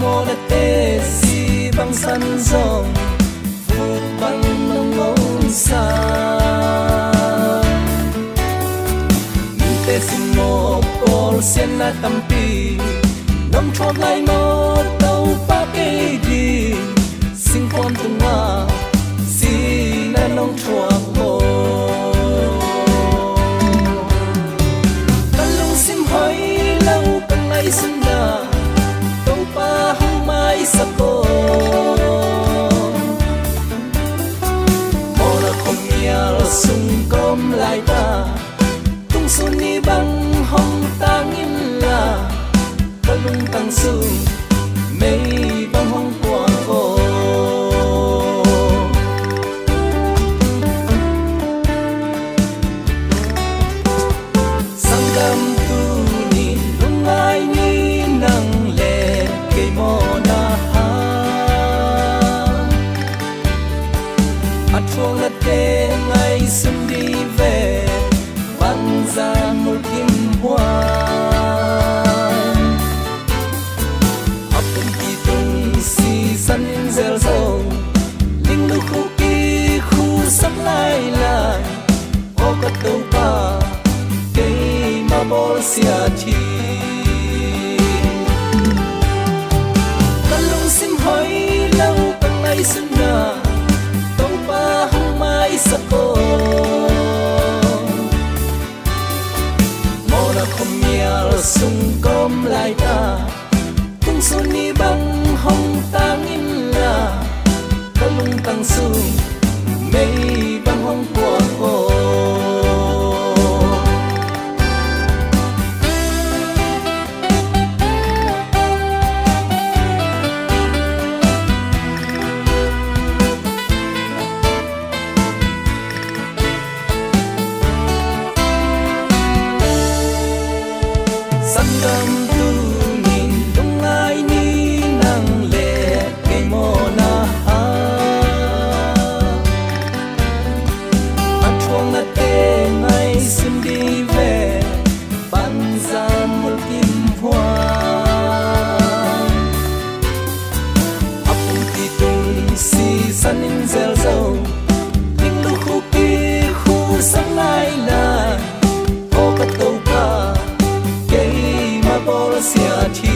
mô là tê si băng săn rồng phút băng nông ngôn xa tê si mô bol sen na tampi nông chót lại mô tàu ba cây đi sinh con tung hoa si na nông chót mô căn lung sim hỏi lâu căn ngày xuân na tàu ba không mai sắc cô mô na không nhà sung com lại ta tung xuân đi băng hồng ta nghìn là căn lung tăng sung mây băng hồng quang cô sang đam tu ni lung ai ni nang lệ cây mô na ha at chuông là tê ngày xuân đi về băng ra một kim hoa ấp kỳ tung si săn rêu râu linh lưu khu kỳ khu sắp lại lại ô có tàu pa cây mà bol xia chi căn lung sim hỏi lâu căn ngày xuân na tàu pa không mai sắc cô không nhà sung com lại ta tung xuân đi băng hồng ta nghìn là có lung tăng sung mây băng hồng quang ô săn đam tu nhìn tung ai ni nang lệ cây mô na ha ăn chuông là tê ngày xuân đi về ban ra một kim hoa ấp kỳ tung si săn in rêu râu linh lưu khu kỳ khu sáng lại là ô có tàu pa bol xia chi